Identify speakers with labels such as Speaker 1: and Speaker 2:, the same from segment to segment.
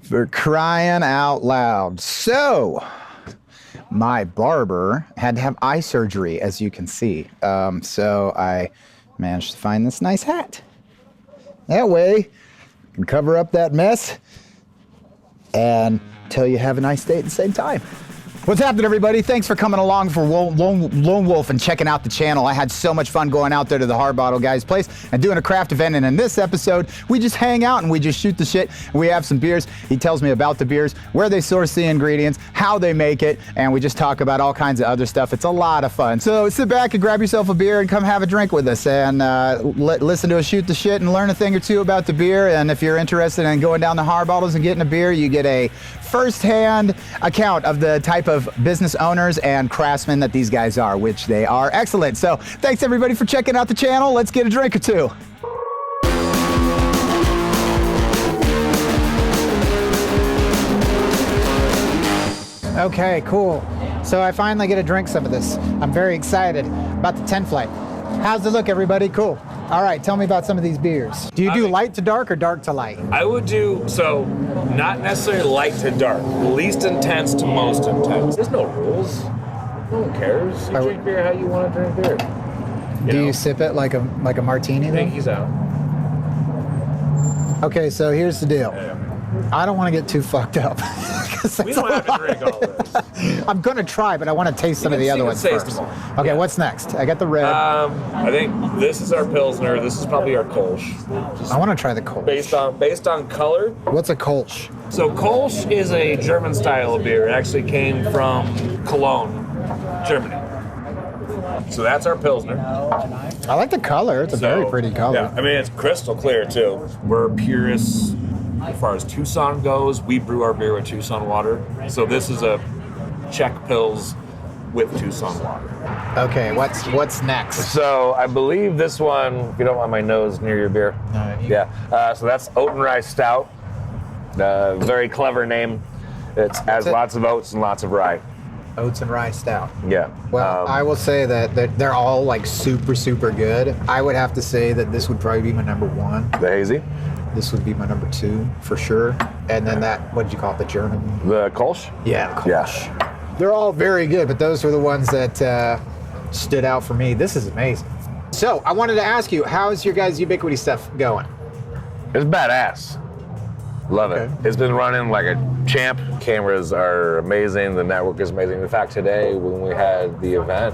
Speaker 1: For crying out loud. So, my barber had to have eye surgery, as you can see. So I managed to find this nice hat. That way, you can cover up that mess and tell you have a nice day at the same time. What's happening, everybody? Thanks for coming along for Lone Wolf and checking out the channel. I had so much fun going out there to the Harbottle guy's place and doing a craft event. And in this episode, we just hang out and we just shoot the shit. And we have some beers. He tells me about the beers, where they source the ingredients, how they make it, and we just talk about all kinds of other stuff. It's a lot of fun. So sit back and grab yourself a beer and come have a drink with us and listen to us shoot the shit and learn a thing or two about the beer. And if you're interested in going down the Harbottles and getting a beer, you get a first-hand account of the type of business owners and craftsmen that these guys are, which they are excellent. So thanks everybody for checking out the channel. Let's get a drink or two. Okay, cool. So I finally get to drink some of this. I'm very excited about the 10 flight. How's it look, everybody? Cool. All right, tell me about some of these beers. Do you do light to dark or dark to light?
Speaker 2: I would do, so not necessarily light to dark, least intense to most intense. There's no rules. No one cares. You drink beer how you want to drink beer.
Speaker 1: Do you sip it like a martini then?
Speaker 2: Pinkies out.
Speaker 1: Okay, so here's the deal.
Speaker 2: Yeah.
Speaker 1: I don't want to get too fucked up.
Speaker 2: We don't have to drink all this.
Speaker 1: I'm going to try, but I want to taste some of the other ones first. Okay, what's next? I got the red.
Speaker 2: I think this is our Pilsner. This is probably our Kolsch.
Speaker 1: I want to try the Kolsch.
Speaker 2: Based on color.
Speaker 1: What's a Kolsch?
Speaker 2: So Kolsch is a German style of beer. It actually came from Cologne, Germany. So that's our Pilsner.
Speaker 1: I like the color. It's a very pretty color.
Speaker 2: Yeah, I mean, it's crystal clear, too. We're purists as far as Tucson goes. We brew our beer with Tucson water. So this is a Czech Pils with Tucson water.
Speaker 1: Okay, what's next?
Speaker 2: So I believe this one, if you don't want my nose near your beer. So that's Oat and Rye Stout. Very clever name. It has lots of oats and lots of rye.
Speaker 1: Oats and Rye Stout.
Speaker 2: Yeah.
Speaker 1: Well, I will say that they're all like super, super good. I would have to say that this would probably be my number one.
Speaker 2: The hazy?
Speaker 1: This would be my number two for sure. And then that, what did you call it, the German?
Speaker 2: The Kolsch?
Speaker 1: Yeah, the Kolsch. Yeah. They're all very good, but those were the ones that stood out for me. This is amazing. So I wanted to ask you, how's your guys' Ubiquity stuff going?
Speaker 2: It's badass. Love it. It's been running like a champ. Cameras are amazing. The network is amazing. In fact, today when we had the event,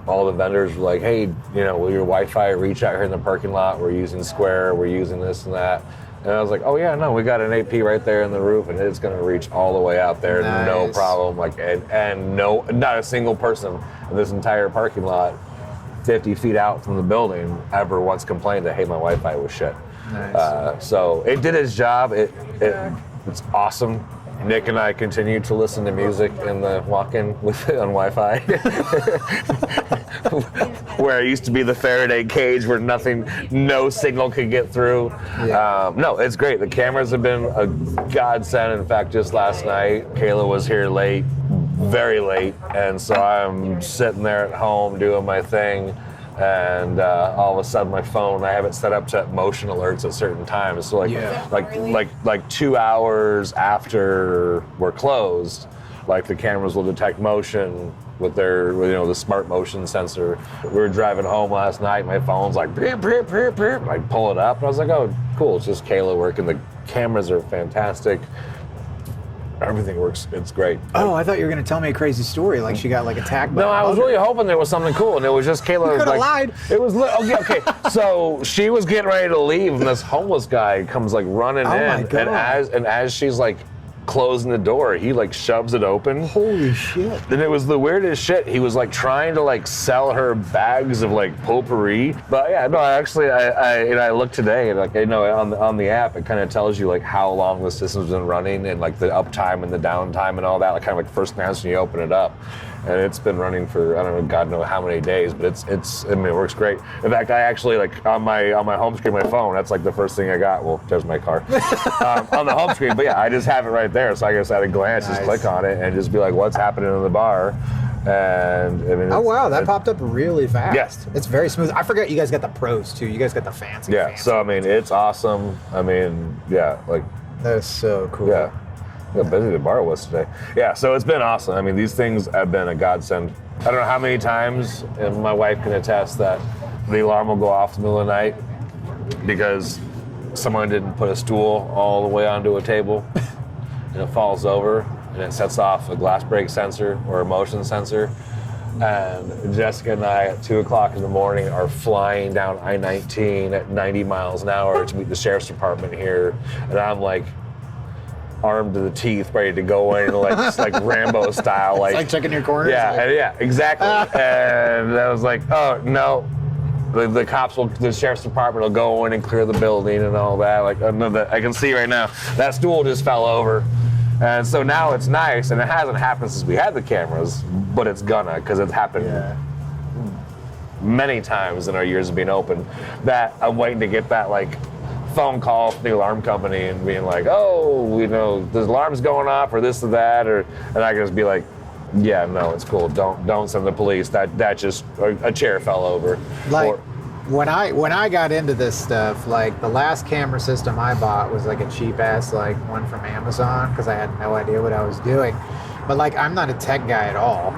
Speaker 2: all the vendors were like, hey, will your Wi-Fi reach out here in the parking lot? We're using Square, we're using this and that. And I was like, oh yeah, no, we got an AP right there in the roof and it's gonna reach all the way out there, nice. No problem. Like, and no, not a single person in this entire parking lot, 50 feet out from the building, ever once complained that, hey, my Wi-Fi was shit. Nice. So it did its job. It's awesome. Nick and I continue to listen to music in the walk-in on Wi-Fi, where it used to be the Faraday cage where no signal could get through. Yeah. No, it's great. The cameras have been a godsend. In fact, just last night, Kayla was here late, very late, and so I'm sitting there at home doing my thing. And all of a sudden, my phone, I have it set up to motion alerts at certain times. So like 2 hours after we're closed, like the cameras will detect motion with their, the smart motion sensor. We were driving home last night. My phone's like beep, beep, beep, beep. I pull it up, and I was like, oh, cool. It's just Kayla working. The cameras are fantastic. Everything works. It's great.
Speaker 1: Oh, I thought you were going to tell me a crazy story, like she got attacked by
Speaker 2: No, I was really hoping there was something cool, and it was just Kayla.
Speaker 1: You could have lied.
Speaker 2: It was okay. So she was getting ready to leave, and this homeless guy comes running in,
Speaker 1: my God.
Speaker 2: and as she's closing the door, he shoves it open.
Speaker 1: Holy shit.
Speaker 2: And it was the weirdest shit. He was trying to sell her bags of potpourri. But yeah, no, actually I looked today and on the app it kind of tells you how long the system's been running and the uptime and the downtime and all that, kind of first glance when you open it up. And it's been running for, I don't know, God knows how many days, but it works great. In fact, I actually, on my home screen, my phone, that's the first thing I got. Well, there's my car. On the home screen, but yeah, I just have it right there. So I guess at a glance, nice. Just click on it and just be like, what's happening in the bar? And
Speaker 1: oh wow, that popped up really fast.
Speaker 2: Yes.
Speaker 1: It's very smooth. I forgot you guys got the pros too. You guys got the fancy.
Speaker 2: Yeah, so it's awesome.
Speaker 1: That is so cool.
Speaker 2: Yeah. Look how busy the bar was today. Yeah, so it's been awesome. I mean, these things have been a godsend. I don't know how many times, and my wife can attest that the alarm will go off in the middle of the night because someone didn't put a stool all the way onto a table and it falls over and it sets off a glass break sensor or a motion sensor. And Jessica and I at 2 o'clock in the morning are flying down I-19 at 90 miles an hour to meet the sheriff's department here. And I'm like armed to the teeth, ready to go in like Rambo style.
Speaker 1: Like checking your corners?
Speaker 2: Yeah, exactly. And I was like, oh, no. The cops the sheriff's department will go in and clear the building and all that. Like, I can see right now, that stool just fell over. And so now it's nice, and it hasn't happened since we had the cameras, but it's gonna, because it's happened many times in our years of being open, that I'm waiting to get that like phone call from the alarm company and being like, oh, you know, the alarm's going off or this or that, and I can just be like, yeah, no, it's cool. Don't send the police. That just a chair fell over.
Speaker 1: Like when I got into this stuff, like the last camera system I bought was like a cheap ass like one from Amazon because I had no idea what I was doing. But like I'm not a tech guy at all.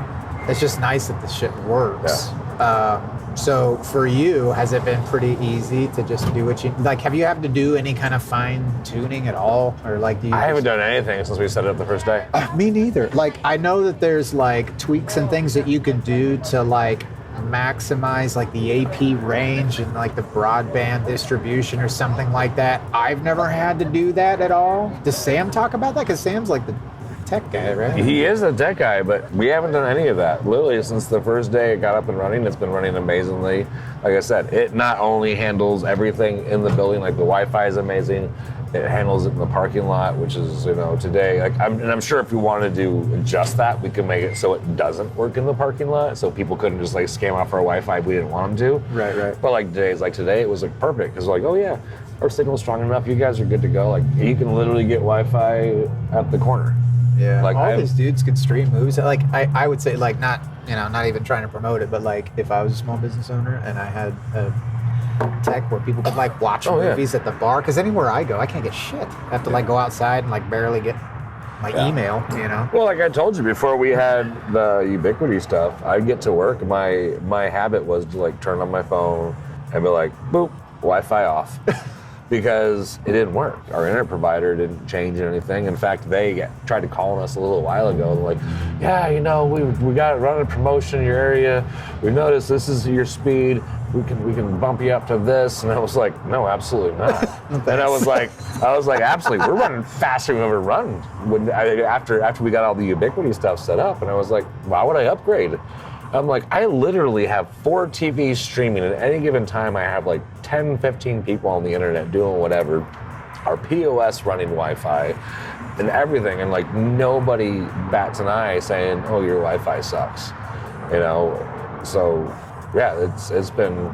Speaker 1: It's just nice that the shit works. Yeah. So for you, has it been pretty easy to just do what you like? Have you had to do any kind of fine tuning at all, or like do you?
Speaker 2: I haven't done anything since we set it up the first day.
Speaker 1: Me neither. Like I know that there's like tweaks and things that you can do to like maximize like the AP range and like the broadband distribution or something like that. I've never had to do that at all. Does Sam talk about that? Because Sam's like the tech guy, right?
Speaker 2: He is a tech guy, but we haven't done any of that. Literally, since the first day it got up and running, it's been running amazingly. Like I said, it not only handles everything in the building, like the Wi-Fi is amazing, it handles it in the parking lot, which is, you know, today, like, I'm sure if we wanted to do just that, we could make it so it doesn't work in the parking lot, so people couldn't just like scam off our Wi-Fi if we didn't want them to.
Speaker 1: Right.
Speaker 2: But like today, it was like perfect, because like, oh yeah, our signal's strong enough, you guys are good to go. Like, you can literally get Wi-Fi at the corner.
Speaker 1: Yeah, like all these dudes could stream movies. Like I would say, like not even trying to promote it, but like if I was a small business owner and I had a tech where people could like watch movies at the bar, because anywhere I go, I can't get shit. I have to like go outside and like barely get my email, you know.
Speaker 2: Well, like I told you before we had the Ubiquity stuff, I'd get to work. My habit was to like turn on my phone and be like, boop, Wi-Fi off. Because it didn't work. Our internet provider didn't change anything. In fact, they tried to call us a little while ago. They're like, yeah, you know, we got running a promotion in your area. We noticed this is your speed. We can bump you up to this. And I was like, no, absolutely not. And I was like, absolutely. We're running faster than we've ever run. After we got all the Ubiquity stuff set up, and I was like, why would I upgrade? I'm like, I literally have 4 TVs streaming. At any given time, I have like 10, 15 people on the internet doing whatever. Our POS running Wi-Fi and everything. And like nobody bats an eye saying, oh, your Wi-Fi sucks. You know? So yeah, it's been...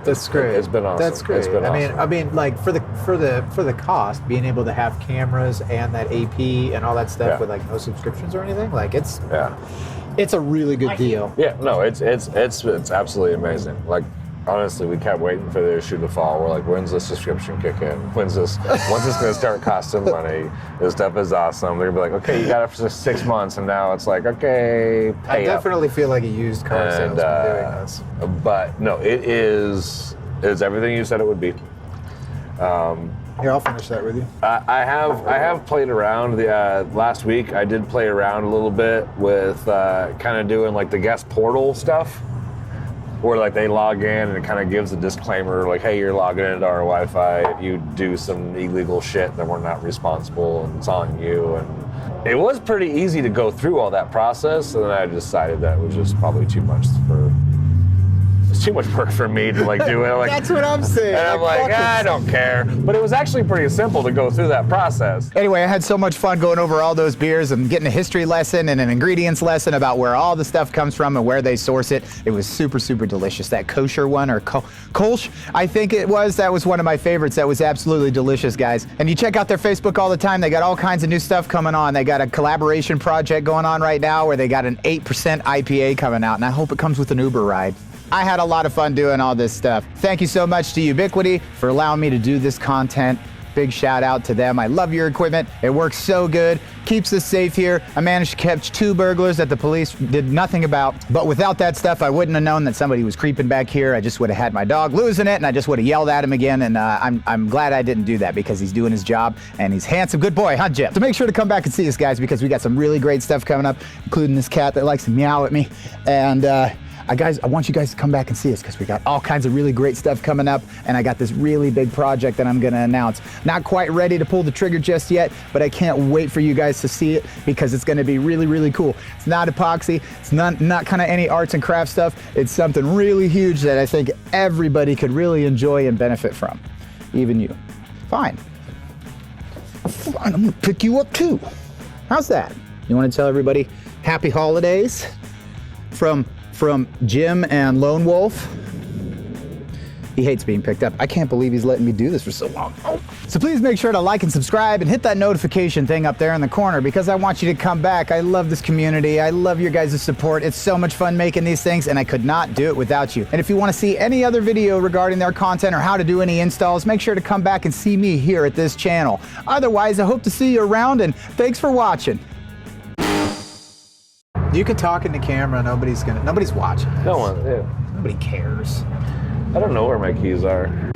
Speaker 1: That's great.
Speaker 2: It's been awesome.
Speaker 1: That's great.
Speaker 2: It's been awesome.
Speaker 1: I mean, like for the cost, being able to have cameras and that AP and all that stuff with like no subscriptions or anything, like it's a really good deal.
Speaker 2: Yeah, no, it's absolutely amazing. Like honestly, we kept waiting for the issue to fall. We're like, when's the subscription kick in? When's this gonna start costing money? This stuff is awesome. They're gonna be like, okay, you got it for 6 months, and now it's like, okay, pay
Speaker 1: I definitely feel like a used car salesman doing this.
Speaker 2: But no, it's everything you said it would be.
Speaker 1: Here, I'll finish that with you.
Speaker 2: I have played around. Last week I did play around a little bit with kind of doing like the guest portal stuff, where like they log in and it kind of gives a disclaimer like, hey, you're logging into our Wi-Fi. If you do some illegal shit, then we're not responsible and it's on you. And it was pretty easy to go through all that process, and then I decided that it was just probably too much work for me to like do it. Like,
Speaker 1: that's what I'm saying.
Speaker 2: And I'm like, I don't care. But it was actually pretty simple to go through that process.
Speaker 1: Anyway, I had so much fun going over all those beers and getting a history lesson and an ingredients lesson about where all the stuff comes from and where they source it. It was super, super delicious. That kosher one, or Kolsch, I think it was. That was one of my favorites. That was absolutely delicious, guys. And you check out their Facebook all the time. They got all kinds of new stuff coming on. They got a collaboration project going on right now where they got an 8% IPA coming out, and I hope it comes with an Uber ride. I had a lot of fun doing all this stuff. Thank you so much to Ubiquity for allowing me to do this content. big shout out to them. I love your equipment. It works so good. Keeps us safe here. I managed to catch 2 burglars that the police did nothing about. But without that stuff, I wouldn't have known that somebody was creeping back here. I just would have had my dog losing it, and I just would have yelled at him again. And I'm glad I didn't do that, because he's doing his job, and he's handsome. Good boy, huh, Jim? So make sure to come back and see us, guys, because we got some really great stuff coming up, including this cat that likes to meow at me. And guys, I want you guys to come back and see us, because we got all kinds of really great stuff coming up, and I got this really big project that I'm gonna announce. Not quite ready to pull the trigger just yet, but I can't wait for you guys to see it, because it's gonna be really, really cool. It's not epoxy, it's not kind of any arts and crafts stuff. It's something really huge that I think everybody could really enjoy and benefit from, even you. Fine, I'm gonna pick you up too. How's that? You wanna tell everybody happy holidays from Jim and Lone Wolf? He hates being picked up. I can't believe he's letting me do this for so long. Oh. So please make sure to like and subscribe and hit that notification thing up there in the corner, because I want you to come back. I love this community. I love your guys' support. It's so much fun making these things, and I could not do it without you. And if you want to see any other video regarding their content or how to do any installs, make sure to come back and see me here at this channel. Otherwise, I hope to see you around, and thanks for watching. You can talk in the camera, nobody's watching this.
Speaker 2: No one, yeah.
Speaker 1: Nobody cares.
Speaker 2: I don't know where my keys are.